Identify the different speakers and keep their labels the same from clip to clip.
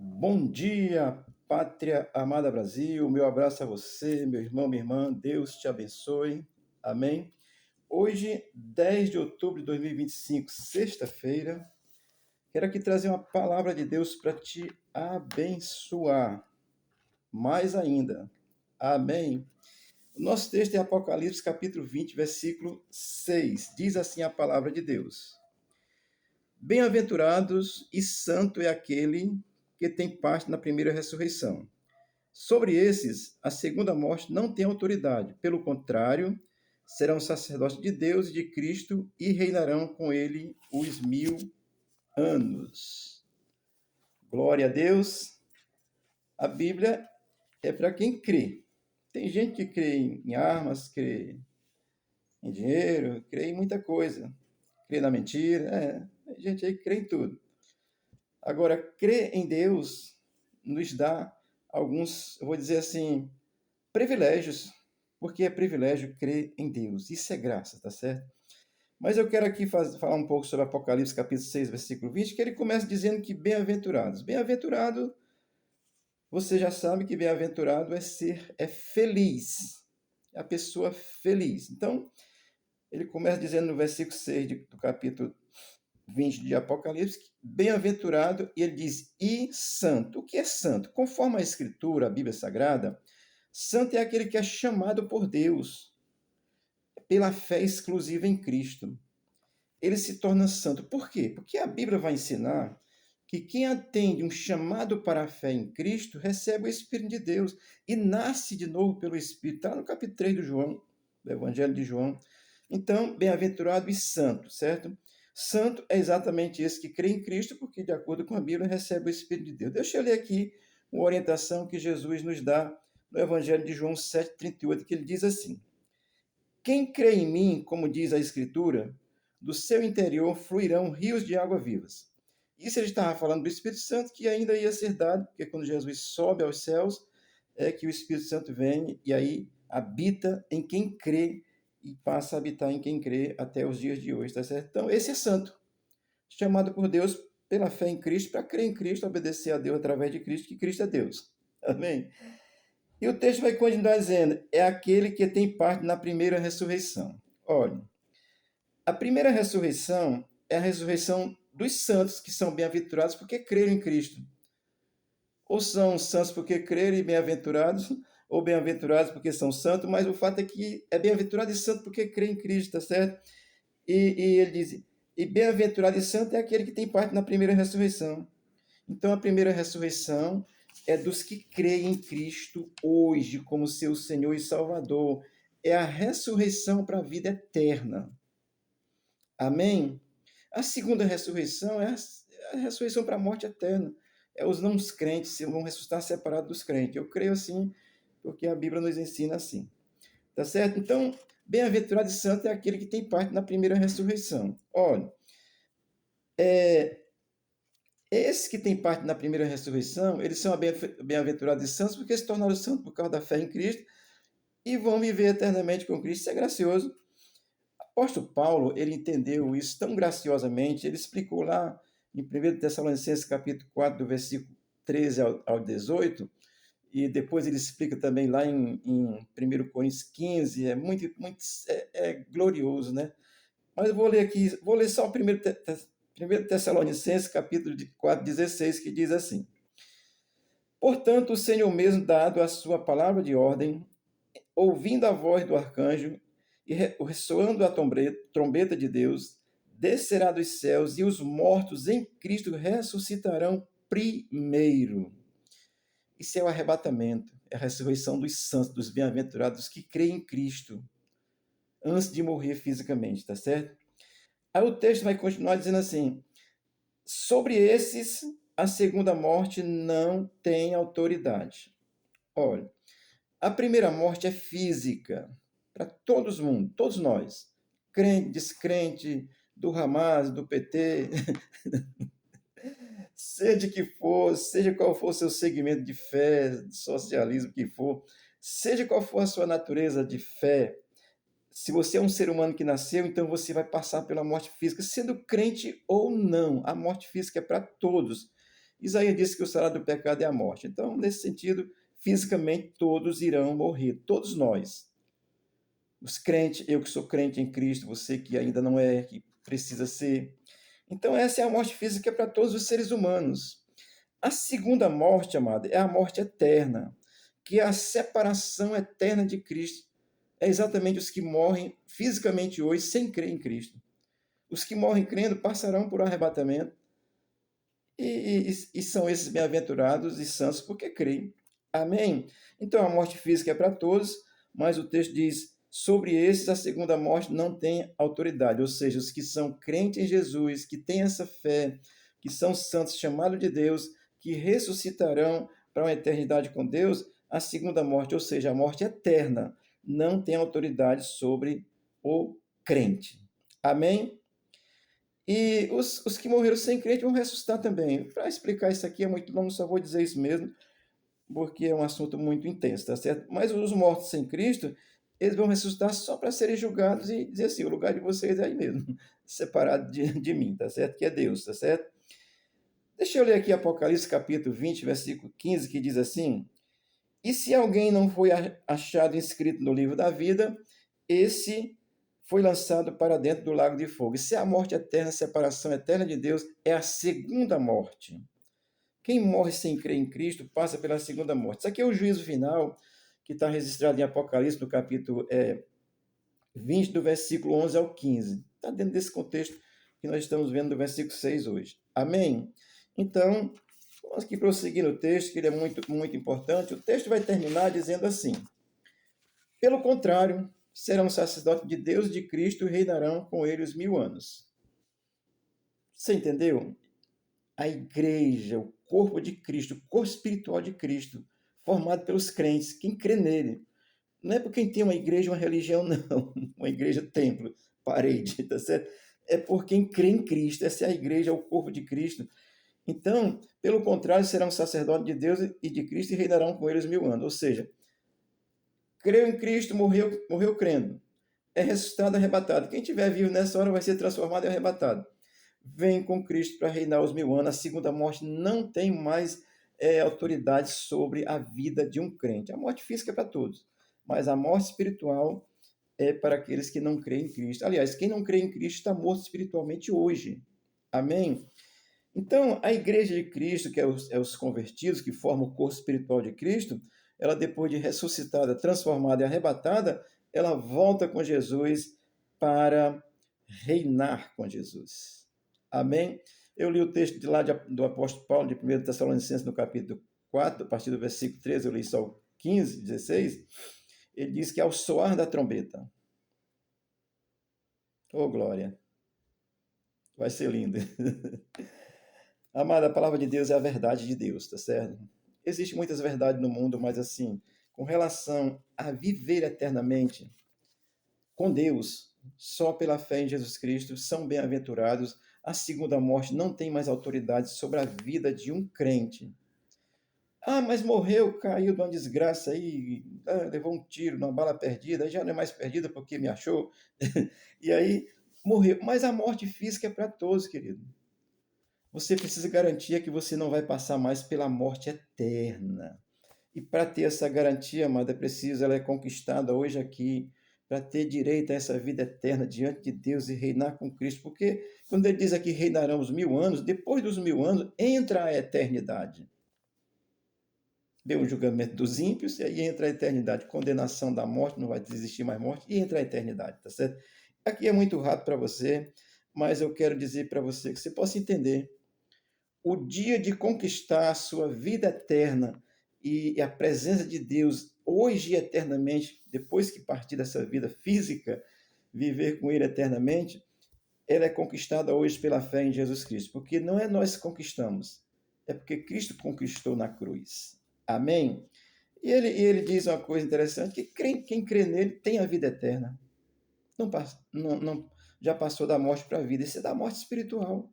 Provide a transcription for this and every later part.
Speaker 1: Bom dia, pátria amada Brasil. Meu abraço a você, meu irmão, minha irmã. Deus te abençoe. Amém. Hoje, 10 de outubro de 2025, sexta-feira, quero aqui trazer uma palavra de Deus para te abençoar. Mais ainda. Amém. O nosso texto é Apocalipse, capítulo 20, versículo 6. Diz assim a palavra de Deus: Bem-aventurados e santo é aquele que tem parte na primeira ressurreição. Sobre esses, a segunda morte não tem autoridade. Pelo contrário, serão sacerdotes de Deus e de Cristo e reinarão com ele os 1000 anos. Glória a Deus. A Bíblia é para quem crê. Tem gente que crê em armas, crê em dinheiro, crê em muita coisa. Crê na mentira. Tem gente aí que crê em tudo. Agora, crer em Deus nos dá alguns, eu vou dizer assim, privilégios, porque é privilégio crer em Deus. Isso é graça, tá certo? Mas eu quero aqui falar um pouco sobre Apocalipse capítulo 6, versículo 20, que ele começa dizendo que bem-aventurados. Bem-aventurado, você já sabe que bem-aventurado é feliz. É a pessoa feliz. Então, ele começa dizendo no versículo 6 do capítulo 20 de Apocalipse, bem-aventurado, e ele diz, e santo. O que é santo? Conforme a Escritura, a Bíblia Sagrada, santo é aquele que é chamado por Deus, pela fé exclusiva em Cristo. Ele se torna santo. Por quê? Porque a Bíblia vai ensinar que quem atende um chamado para a fé em Cristo recebe o Espírito de Deus e nasce de novo pelo Espírito. Está no capítulo 3 do João, do Evangelho de João. Então, bem-aventurado e santo, certo? Santo é exatamente esse que crê em Cristo, porque, de acordo com a Bíblia, recebe o Espírito de Deus. Deixa eu ler aqui uma orientação que Jesus nos dá no Evangelho de João 7,38, que ele diz assim: Quem crê em mim, como diz a Escritura, do seu interior fluirão rios de água vivas. Isso ele estava falando do Espírito Santo, que ainda ia ser dado, porque quando Jesus sobe aos céus, é que o Espírito Santo vem e aí habita em quem crê e passa a habitar em quem crê até os dias de hoje, tá certo? Então, esse é santo, chamado por Deus pela fé em Cristo, para crer em Cristo, obedecer a Deus através de Cristo, que Cristo é Deus. Amém? E o texto vai continuar dizendo: é aquele que tem parte na primeira ressurreição. Olha, a primeira ressurreição é a ressurreição dos santos, que são bem-aventurados porque creram em Cristo. Ou são santos porque creram e bem-aventurados, ou bem-aventurados porque são santos, mas o fato é que é bem-aventurado e santo porque crê em Cristo, tá certo? E ele diz: e bem-aventurado e santo é aquele que tem parte na primeira ressurreição. Então, a primeira ressurreição é dos que creem em Cristo hoje como seu Senhor e Salvador. É a ressurreição para a vida eterna. Amém? A segunda ressurreição é a ressurreição para a morte eterna. É os não crentes vão ressuscitar separados dos crentes. Eu creio assim, porque a Bíblia nos ensina assim. Tá certo? Então, bem-aventurado e santo é aquele que tem parte na primeira ressurreição. Olha, esses que têm parte na primeira ressurreição, eles são bem-aventurados e santos porque se tornaram santos por causa da fé em Cristo e vão viver eternamente com Cristo. Isso é gracioso. O apóstolo Paulo, ele entendeu isso tão graciosamente, ele explicou lá em 1 Tessalonicenses capítulo 4, do versículo 13 ao 18, e depois ele explica também lá em 1 Coríntios 15, é muito, muito glorioso, né? Mas eu vou ler aqui, vou ler só o 1 Tessalonicenses, capítulo 4, 16, que diz assim: Portanto, o Senhor mesmo, dado a sua palavra de ordem, ouvindo a voz do arcanjo e ressoando a trombeta de Deus, descerá dos céus e os mortos em Cristo ressuscitarão primeiro. Isso é o arrebatamento, é a ressurreição dos santos, dos bem-aventurados que creem em Cristo antes de morrer fisicamente, tá certo? Aí o texto vai continuar dizendo assim: sobre esses, a segunda morte não tem autoridade. Olha, a primeira morte é física, para todos nós, crente, descrente, do Hamas, do PT, seja que for, seja qual for o seu segmento de fé, de socialismo que for, seja qual for a sua natureza de fé, se você é um ser humano que nasceu, então você vai passar pela morte física, sendo crente ou não. A morte física é para todos. Isaías disse que o salário do pecado é a morte. Então, nesse sentido, fisicamente todos irão morrer, todos nós. Os crentes, eu que sou crente em Cristo, você que ainda não é, que precisa ser. Então, essa é a morte física para todos os seres humanos. A segunda morte, amada, é a morte eterna, que é a separação eterna de Cristo. É exatamente os que morrem fisicamente hoje sem crer em Cristo. Os que morrem crendo passarão por arrebatamento e são esses bem-aventurados e santos porque creem. Amém? Então a morte física é para todos, mas o texto diz: sobre esses a segunda morte não tem autoridade, ou seja, os que são crentes em Jesus, que têm essa fé, que são santos chamados de Deus, que ressuscitarão para uma eternidade com Deus, a segunda morte, ou seja, a morte eterna, não tem autoridade sobre o crente. Amém? E os que morreram sem crente vão ressuscitar também. Para explicar isso aqui é muito longo, só vou dizer isso mesmo, porque é um assunto muito intenso, tá certo? Mas os mortos sem Cristo, eles vão ressuscitar só para serem julgados e dizer assim: o lugar de vocês é aí mesmo, separado de mim, tá certo? Que é Deus, tá certo? Deixa eu ler aqui Apocalipse capítulo 20, versículo 15, que diz assim: e se alguém não foi achado inscrito no livro da vida, esse foi lançado para dentro do lago de fogo. Isso é a morte eterna, a separação eterna de Deus, é a segunda morte. Quem morre sem crer em Cristo passa pela segunda morte. Isso aqui é o juízo final, que está registrado em Apocalipse, no capítulo 20, do versículo 11 ao 15. Está dentro desse contexto que nós estamos vendo do versículo 6 hoje. Amém? Então, vamos aqui prosseguir no texto, que ele é muito, muito importante. O texto vai terminar dizendo assim: pelo contrário, serão sacerdotes de Deus e de Cristo e reinarão com ele os 1000 anos. Você entendeu? A igreja, o corpo de Cristo, o corpo espiritual de Cristo, formado pelos crentes, quem crê nele. Não é por quem tem uma igreja, uma religião, não. Uma igreja, templo, parede, tá certo? É por quem crê em Cristo. Essa é a igreja, é o corpo de Cristo. Então, pelo contrário, serão sacerdotes de Deus e de Cristo e reinarão com eles 1000 anos. Ou seja, creu em Cristo, morreu crendo. É ressuscitado, arrebatado. Quem estiver vivo nessa hora vai ser transformado e arrebatado. Vem com Cristo para reinar os 1000 anos. A segunda morte não tem mais autoridade sobre a vida de um crente. A morte física é para todos, mas a morte espiritual é para aqueles que não creem em Cristo. Aliás, quem não crê em Cristo está morto espiritualmente hoje. Amém? Então, a igreja de Cristo, que é os convertidos, que formam o corpo espiritual de Cristo, ela depois de ressuscitada, transformada e arrebatada, ela volta com Jesus para reinar com Jesus. Amém? Eu li o texto de lá do apóstolo Paulo, de 1 Tessalonicenses, no capítulo 4, a partir do versículo 13, eu li só o 15, 16, ele diz que ao soar da trombeta, oh glória, vai ser lindo. Amada, a palavra de Deus é a verdade de Deus, tá certo? Existem muitas verdades no mundo, mas assim, com relação a viver eternamente com Deus, só pela fé em Jesus Cristo, são bem-aventurados. A segunda morte não tem mais autoridade sobre a vida de um crente. Ah, mas morreu, caiu de uma desgraça aí, levou um tiro, uma bala perdida, já não é mais perdida porque me achou. E aí morreu. Mas a morte física é para todos, querido. Você precisa garantir que você não vai passar mais pela morte eterna. E para ter essa garantia, amada, é preciso, ela é conquistada hoje aqui, para ter direito a essa vida eterna diante de Deus e reinar com Cristo. Porque quando ele diz aqui reinarão os 1000 anos, depois dos 1000 anos entra a eternidade. Vem o julgamento dos ímpios, e aí entra a eternidade, condenação da morte, não vai existir mais morte, e entra a eternidade, tá certo? Aqui é muito rápido para você, mas eu quero dizer para você que você possa entender o dia de conquistar a sua vida eterna e a presença de Deus hoje e eternamente, depois que partir dessa vida física, viver com Ele eternamente, ela é conquistada hoje pela fé em Jesus Cristo, porque não é nós que conquistamos, é porque Cristo conquistou na cruz. Amém? E ele diz uma coisa interessante, que quem crê nele tem a vida eterna. Não, já passou da morte para a vida, isso é da morte espiritual.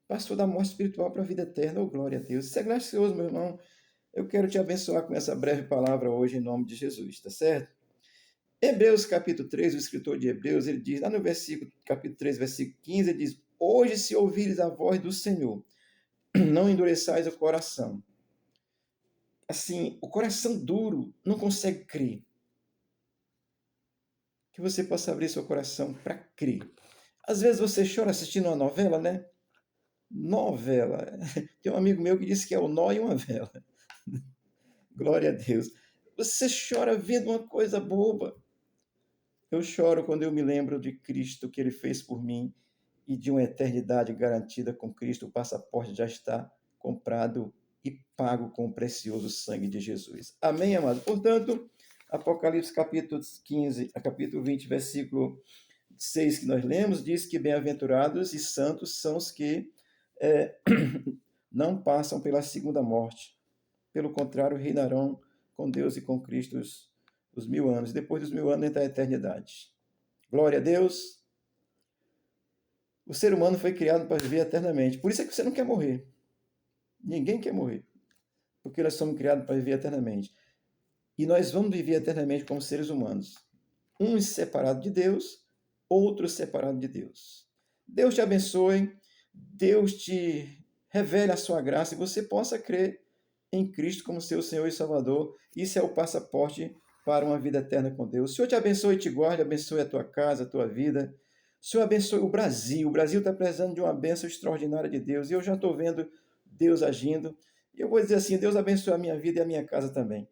Speaker 1: Passou da morte espiritual para a vida eterna, oh glória a Deus. Isso é gracioso, meu irmão. Eu quero te abençoar com essa breve palavra hoje, em nome de Jesus, tá certo? Hebreus capítulo 3, o escritor de Hebreus, ele diz, lá no capítulo 3, versículo 15, ele diz, hoje se ouvires a voz do Senhor, não endureçais o coração. Assim, o coração duro não consegue crer. Que você possa abrir seu coração para crer. Às vezes você chora assistindo uma novela, né? Novela. Tem um amigo meu que disse que é o nó e uma vela. Glória a Deus. Você chora vendo uma coisa boba. Eu choro quando eu me lembro de Cristo, que Ele fez por mim, e de uma eternidade garantida com Cristo. O passaporte já está comprado e pago com o precioso sangue de Jesus. Amém, amado? Portanto, Apocalipse capítulo 15, a capítulo 20, versículo 6 que nós lemos, diz que bem-aventurados e santos são os que não passam pela segunda morte. Pelo contrário, reinarão com Deus e com Cristo os 1000 anos. Depois dos 1000 anos entra a eternidade. Glória a Deus. O ser humano foi criado para viver eternamente. Por isso é que você não quer morrer. Ninguém quer morrer. Porque nós somos criados para viver eternamente. E nós vamos viver eternamente como seres humanos. Uns separados de Deus, outros separados de Deus. Deus te abençoe. Deus te revele a sua graça e você possa crer em Cristo como seu Senhor e Salvador. Isso é o passaporte para uma vida eterna com Deus. O Senhor te abençoe e te guarde, abençoe a tua casa, a tua vida. O Senhor abençoe o Brasil. O Brasil está precisando de uma bênção extraordinária de Deus. E eu já estou vendo Deus agindo. E eu vou dizer assim, Deus abençoe a minha vida e a minha casa também.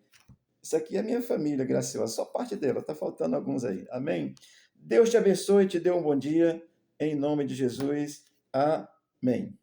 Speaker 1: Isso aqui é a minha família graciosa, só parte dela. Está faltando alguns aí. Amém? Deus te abençoe e te dê um bom dia. Em nome de Jesus. Amém.